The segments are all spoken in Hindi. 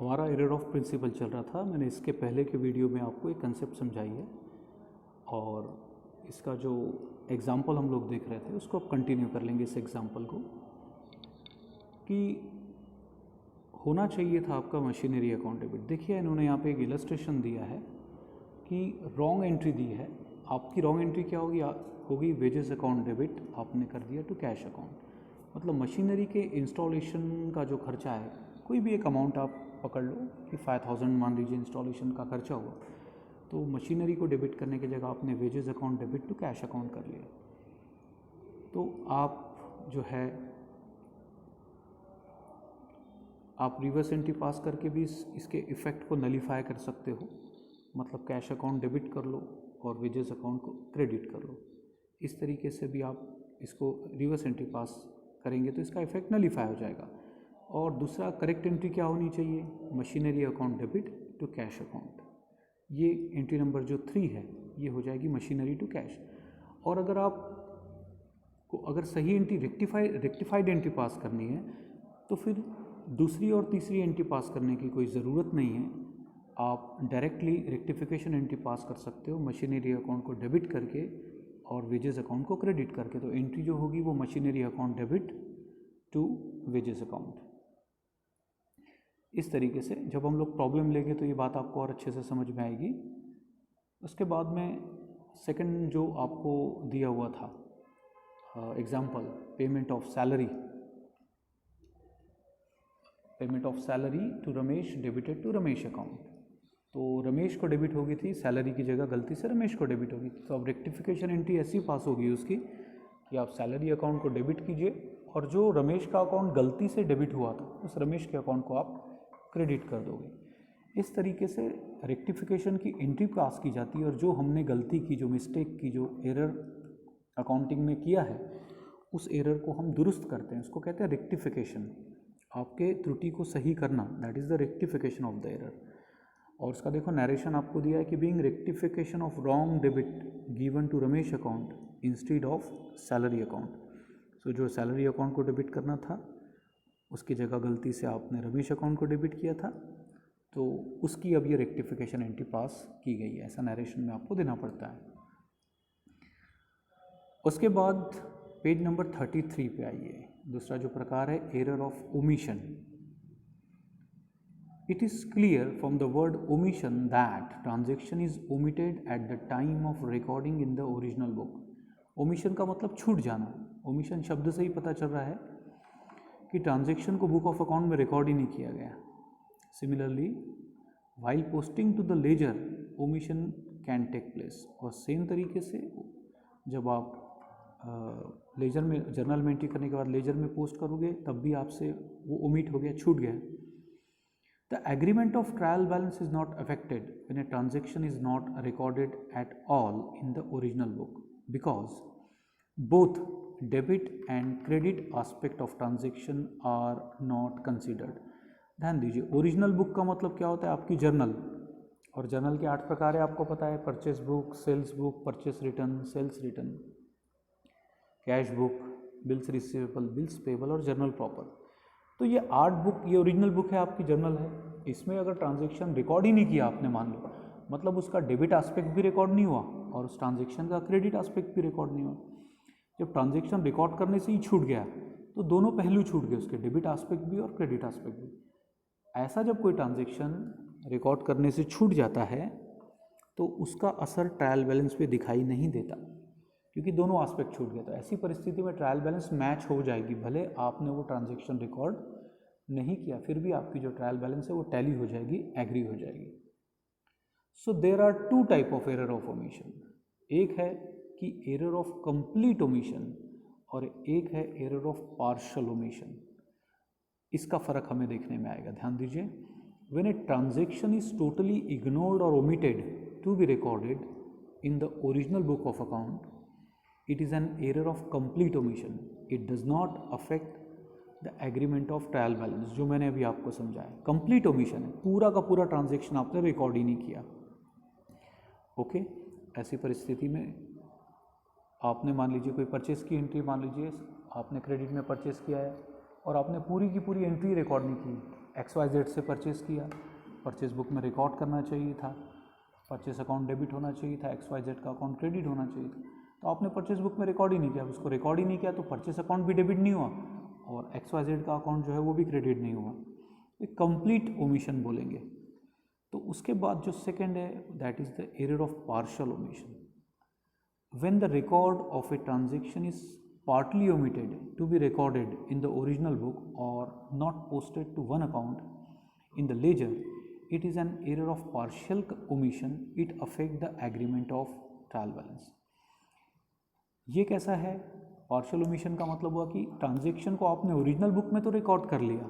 हमारा एरर ऑफ प्रिंसिपल चल रहा था। मैंने इसके पहले के वीडियो में आपको एक कंसेप्ट समझाई है और इसका जो एग्ज़ाम्पल हम लोग देख रहे थे उसको अब कंटिन्यू कर लेंगे। इस एग्ज़ाम्पल को कि होना चाहिए था आपका मशीनरी अकाउंट डेबिट। देखिए इन्होंने यहाँ पे एक इलस्ट्रेशन दिया है कि रॉन्ग एंट्री दी है। आपकी रॉन्ग एंट्री क्या होगी वेजेस अकाउंट डेबिट आपने कर दिया टू कैश अकाउंट। मतलब मशीनरी के इंस्टॉलेशन का जो खर्चा है, कोई भी एक अमाउंट आप पकड़ लो कि 5000 मान लीजिए इंस्टॉलेशन का खर्चा हुआ, तो मशीनरी को डेबिट करने की जगह आपने wages account debit to cash account कर लिया। तो आप जो है आप रिवर्स एंट्री पास करके भी इसके इफ़ेक्ट को नलीफाई कर सकते हो। मतलब कैश अकाउंट डेबिट कर लो और वेजेस अकाउंट को क्रेडिट कर लो। इस तरीके से भी आप इसको रिवर्स एंट्री पास करेंगे तो इसका इफ़ेक्ट नलीफाई हो जाएगा। और दूसरा करेक्ट एंट्री क्या होनी चाहिए, machinery account debit to cash account. ये एंट्री नंबर जो 3 है ये हो जाएगी मशीनरी टू कैश। और अगर अगर सही एंट्री रेक्टिफाइड एंट्री पास करनी है तो फिर दूसरी और तीसरी एंट्री पास करने की कोई ज़रूरत नहीं है। आप डायरेक्टली रेक्टिफिकेशन एंट्री पास कर सकते हो मशीनरी अकाउंट को डेबिट करके और वेजेस अकाउंट को क्रेडिट करके। तो एंट्री जो होगी वो machinery account debit to wages account. इस तरीके से जब हम लोग प्रॉब्लम लेंगे तो ये बात आपको और अच्छे से समझ में आएगी। उसके बाद में सेकंड जो आपको दिया हुआ था example, payment of salary to Ramesh debited to Ramesh account. तो रमेश को डेबिट होगी थी, सैलरी की जगह गलती से रमेश को डेबिट होगी। तो अब रेक्टिफिकेशन एंट्री ऐसी पास होगी उसकी कि आप सैलरी अकाउंट को डेबिट कीजिए और जो रमेश का अकाउंट गलती से डेबिट हुआ था उस रमेश के अकाउंट को आप क्रेडिट कर दोगे। इस तरीके से रेक्टिफिकेशन की एंट्री पास की जाती है और जो हमने गलती की, जो मिस्टेक की, जो एरर अकाउंटिंग में किया है उस एरर को हम दुरुस्त करते हैं। उसको कहते हैं रेक्टिफिकेशन। आपके त्रुटि को सही करना, that is the rectification of the error. और उसका देखो नरेशन आपको दिया है कि being rectification of wrong debit given to Ramesh account instead of salary account. So जो सैलरी अकाउंट को डेबिट करना था उसकी जगह गलती से आपने रमेश अकाउंट को डेबिट किया था, तो उसकी अब ये रेक्टिफिकेशन एंट्री पास की गई है। ऐसा नरेशन में आपको देना पड़ता है। उसके बाद पेज नंबर 33 पे आइए। दूसरा जो प्रकार है error of omission. It is clear from the word omission that transaction is omitted at the time of recording in the original book. omission का मतलब छूट जाना। omission शब्द से ही पता चल रहा है कि ट्रांजेक्शन को बुक ऑफ अकाउंट में रिकॉर्ड ही नहीं किया गया। Similarly while posting to the ledger omission can take place। और सेम तरीके से जब आप लेजर में जर्नल में एंट्री करने के बाद लेजर में पोस्ट करोगे तब भी आपसे वो ओमिट हो गया, छूट गया। The agreement of trial balance is not affected when a transaction is not recorded at all in the original book because both debit and credit aspect of transaction are not considered। ध्यान दीजिए, ओरिजिनल बुक का मतलब क्या होता है, आपकी जर्नल। और जर्नल के 8 प्रकार है, आपको पता है, purchase book, sales book, purchase return, sales return, cash book, bills receivable, bills payable और जर्नल प्रॉपर। तो ये 8 बुक, ये ओरिजिनल बुक है, आपकी जर्नल है। इसमें अगर ट्रांजैक्शन रिकॉर्ड ही नहीं किया आपने, मान लो, मतलब उसका डेबिट एस्पेक्ट भी रिकॉर्ड नहीं हुआ और उस ट्रांजैक्शन का क्रेडिट एस्पेक्ट भी रिकॉर्ड नहीं हुआ। जब ट्रांजैक्शन रिकॉर्ड करने से ही छूट गया तो दोनों पहलू छूट गए, उसके डेबिट एस्पेक्ट भी और क्रेडिट एस्पेक्ट भी। ऐसा जब कोई ट्रांजैक्शन रिकॉर्ड करने से छूट जाता है तो उसका असर ट्रायल बैलेंस पे दिखाई नहीं देता क्योंकि दोनों एस्पेक्ट छूट गए। तो ऐसी परिस्थिति में ट्रायल बैलेंस मैच हो जाएगी, भले आपने वो ट्रांजैक्शन रिकॉर्ड नहीं किया, फिर भी आपकी जो ट्रायल बैलेंस है वो टैली हो जाएगी, एग्री हो जाएगी। So there are 2 type of error of omission. एक है कि एरर ऑफ कंप्लीट ओमिशन और एक है एरर ऑफ पार्शियल ओमिशन। इसका फर्क हमें देखने में आएगा, ध्यान दीजिए। When a transaction is totally ignored और omitted to be recorded in the original book of account, it is an error of complete omission. It does not affect the agreement of trial balance, जो मैंने अभी आपको समझाया। कंप्लीट ओमिशन है, पूरा का पूरा ट्रांजैक्शन आपने रिकॉर्ड ही नहीं किया। ओके, ऐसी परिस्थिति में आपने मान लीजिए कोई परचेस की एंट्री, मान लीजिए आपने क्रेडिट में परचेस किया है और आपने पूरी की पूरी एंट्री रिकॉर्ड नहीं की, XYZ से परचेज़ किया, परचेज बुक में रिकॉर्ड करना चाहिए था, परचेस अकाउंट डेबिट होना चाहिए था, XYZ का अकाउंट क्रेडिट होना चाहिए था, तो आपने परचेज बुक में रिकॉर्ड ही नहीं किया, उसको रिकॉर्ड ही नहीं किया तो परचेस अकाउंट भी डेबिट नहीं हुआ और XYZ का अकाउंट जो है वो भी क्रेडिट नहीं हुआ। एक कंप्लीट ओमिशन बोलेंगे। तो उसके बाद जो सेकेंड है that is the error of partial omission. When the record of a transaction is partly omitted to be recorded in the original book or not posted to one account in the ledger, it is an error of partial omission. It affect the agreement of trial balance. ये कैसा है? पार्शियल ओमिशन का मतलब हुआ कि ट्रांजेक्शन को आपने ओरिजिनल बुक में तो रिकॉर्ड कर लिया,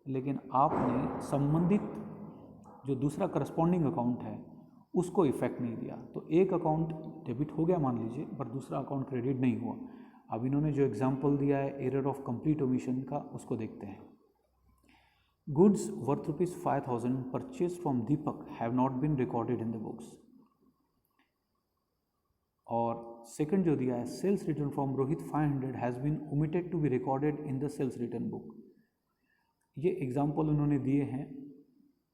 लेकिन आपने संबंधित जो दूसरा करस्पॉन्डिंग अकाउंट है उसको इफेक्ट नहीं दिया। तो एक अकाउंट डेबिट हो गया मान लीजिए, पर दूसरा अकाउंट क्रेडिट नहीं हुआ। अब इन्होंने जो एग्जाम्पल दिया है एरर ऑफ कंप्लीट ओमिशन का, उसको देखते हैं। Goods worth ₹5,000 purchase from Deepak have not been recorded in the books. और सेकंड जो दिया है sales return from Rohit 500 has been omitted to be recorded in the sales return book. ये एग्जाम्पल उन्होंने दिए हैं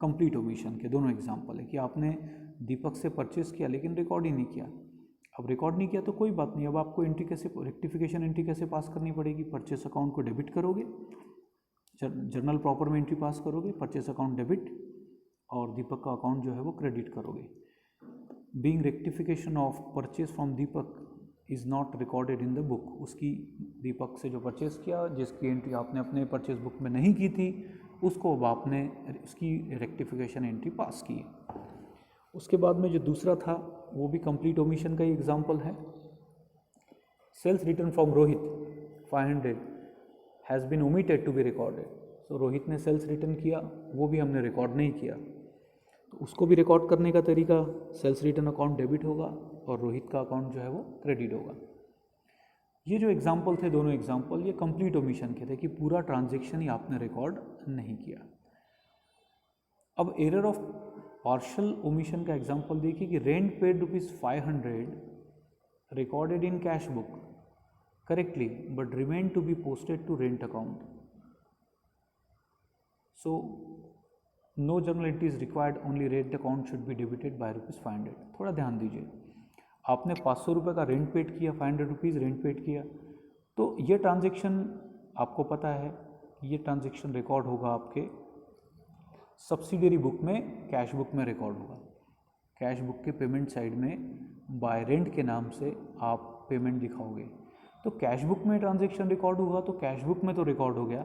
कंप्लीट ओमिशन के, दोनों एग्जाम्पल है कि आपने दीपक से परचेज किया लेकिन रिकॉर्ड ही नहीं किया। अब रिकॉर्ड नहीं किया तो कोई बात नहीं, अब आपको एंट्री कैसे, रेक्टिफिकेशन एंट्री कैसे पास करनी पड़ेगी? परचेस अकाउंट को डेबिट करोगे, जर्नल प्रॉपर में एंट्री पास करोगे, परचेस अकाउंट डेबिट और दीपक का अकाउंट जो है वो क्रेडिट करोगे। Being rectification of purchase from Deepak is not recorded in the book. उसकी दीपक से जो परचेज किया, जिसकी एंट्री आपने अपने परचेज बुक में नहीं की थी, उसको अब आपने उसकी रेक्टिफिकेशन एंट्री पास की। उसके बाद में जो दूसरा था वो भी कंप्लीट ओमिशन का ही एग्जाम्पल है। Sales return from Rohit 500 has been omitted to be recorded. So Rohit ने सेल्स रिटर्न किया, वो भी हमने रिकॉर्ड नहीं किया, तो उसको भी रिकॉर्ड करने का तरीका सेल्स रिटर्न अकाउंट डेबिट होगा और रोहित का अकाउंट जो है वो क्रेडिट होगा। ये जो एग्जाम्पल थे, दोनों एग्जाम्पल ये कंप्लीट ओमिशन के थे कि पूरा ट्रांजेक्शन ही आपने रिकॉर्ड नहीं किया। अब एरर ऑफ पार्शियल ओमिशन का एग्जांपल देखिए कि rent paid ₹500 recorded in cash book correctly but remain to be posted to rent account. So no journal entry is required, only rent account should be debited by ₹500। थोड़ा ध्यान दीजिए, आपने ₹500 का रेंट पेड किया, ₹500 रेंट पेड किया, तो ये ट्रांजेक्शन आपको पता है कि ये ट्रांजेक्शन रिकॉर्ड होगा आपके सब्सिडियरी बुक में, कैश बुक में रिकॉर्ड होगा। कैश बुक के पेमेंट साइड में बाय रेंट के नाम से आप पेमेंट दिखाओगे, तो कैश बुक में ट्रांजैक्शन रिकॉर्ड हुआ तो कैश बुक में तो रिकॉर्ड हो गया,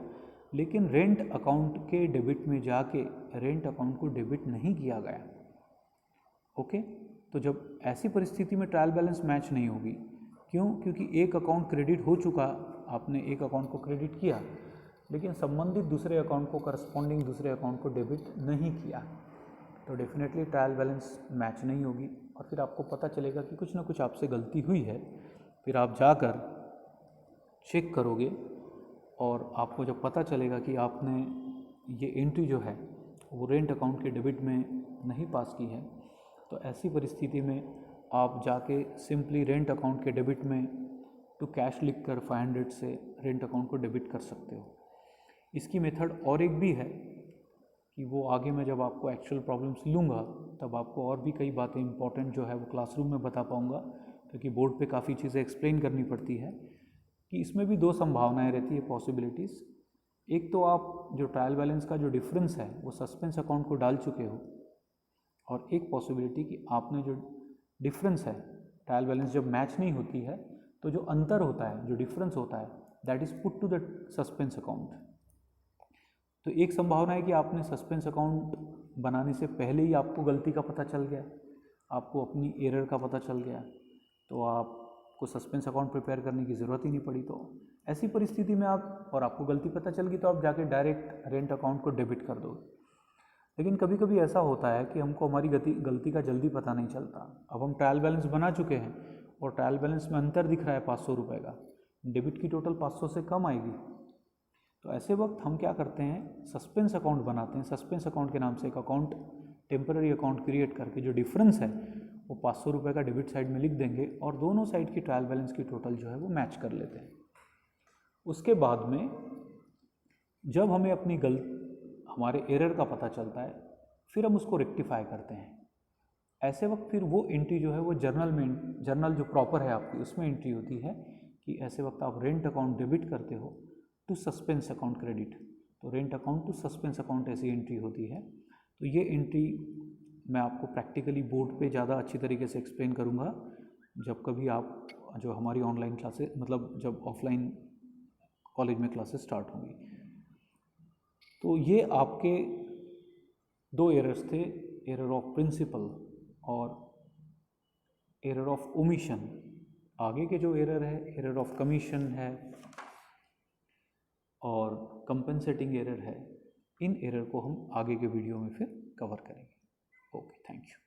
लेकिन रेंट अकाउंट के डेबिट में जाके रेंट अकाउंट को डेबिट नहीं किया गया। ओके, तो जब ऐसी परिस्थिति में ट्रायल बैलेंस मैच नहीं होगी। क्यों? क्योंकि एक अकाउंट क्रेडिट हो चुका, आपने एक अकाउंट को क्रेडिट किया लेकिन संबंधित दूसरे अकाउंट को, करस्पॉन्डिंग दूसरे अकाउंट को डेबिट नहीं किया, तो डेफिनेटली ट्रायल बैलेंस मैच नहीं होगी और फिर आपको पता चलेगा कि कुछ ना कुछ आपसे गलती हुई है। फिर आप जाकर चेक करोगे और आपको जब पता चलेगा कि आपने ये एंट्री जो है वो रेंट अकाउंट के डेबिट में नहीं पास की है, तो ऐसी परिस्थिति में आप जाके सिंपली रेंट अकाउंट के डेबिट में टू कैश लिखकर 500 से रेंट अकाउंट को डेबिट कर सकते हो। इसकी मेथड और एक भी है कि वो आगे मैं जब आपको एक्चुअल प्रॉब्लम्स लूँगा तब आपको और भी कई बातें इंपॉर्टेंट जो है वो क्लासरूम में बता पाऊँगा, क्योंकि बोर्ड पे काफ़ी चीज़ें एक्सप्लेन करनी पड़ती है। कि इसमें भी दो संभावनाएं रहती है, पॉसिबिलिटीज़। एक तो आप जो ट्रायल बैलेंस का जो डिफरेंस है वो सस्पेंस अकाउंट को डाल चुके हो, और एक पॉसिबिलिटी कि आपने जो डिफरेंस है, ट्रायल बैलेंस जब मैच नहीं होती है तो जो अंतर होता है, जो डिफरेंस होता है, that is put to the suspense account. तो एक संभावना है कि आपने सस्पेंस अकाउंट बनाने से पहले ही आपको गलती का पता चल गया, आपको अपनी एरर का पता चल गया, तो आपको सस्पेंस अकाउंट प्रिपेयर करने की ज़रूरत ही नहीं पड़ी। तो ऐसी परिस्थिति में आपको गलती पता चल गई तो आप जाके डायरेक्ट रेंट अकाउंट को डेबिट कर दोगे। लेकिन कभी कभी ऐसा होता है कि हमको हमारी गलती का जल्दी पता नहीं चलता। अब हम ट्रायल बैलेंस बना चुके हैं और ट्रायल बैलेंस में अंतर दिख रहा है ₹500 का, डेबिट की टोटल 500 से कम आएगी। तो ऐसे वक्त हम क्या करते हैं, सस्पेंस अकाउंट बनाते हैं। सस्पेंस अकाउंट के नाम से एक अकाउंट, टेम्पररी अकाउंट क्रिएट करके जो डिफरेंस है वो ₹500 का डेबिट साइड में लिख देंगे और दोनों साइड की ट्रायल बैलेंस की टोटल जो है वो मैच कर लेते हैं। उसके बाद में जब हमें अपनी हमारे एरर का पता चलता है, फिर हम उसको रेक्टिफाई करते हैं। ऐसे वक्त फिर वो एंट्री जो है वो जर्नल जो प्रॉपर है आपकी, उसमें एंट्री होती है कि ऐसे वक्त आप रेंट अकाउंट डेबिट करते हो टू सस्पेंस अकाउंट क्रेडिट। तो rent account to suspense account ऐसी एंट्री होती है। तो ये एंट्री मैं आपको प्रैक्टिकली बोर्ड पे ज़्यादा अच्छी तरीके से एक्सप्लेन करूँगा जब कभी आप जो हमारी ऑनलाइन क्लासेस, मतलब जब ऑफलाइन कॉलेज में क्लासेस स्टार्ट होंगी। तो ये आपके दो एरर्स थे, एरर ऑफ प्रिंसिपल और एरर ऑफ ओमिशन। आगे के जो एरर है, एरर ऑफ कमीशन है और कंपनसेटिंग एरर है। इन एरर को हम आगे के वीडियो में फिर कवर करेंगे। Okay, thank you.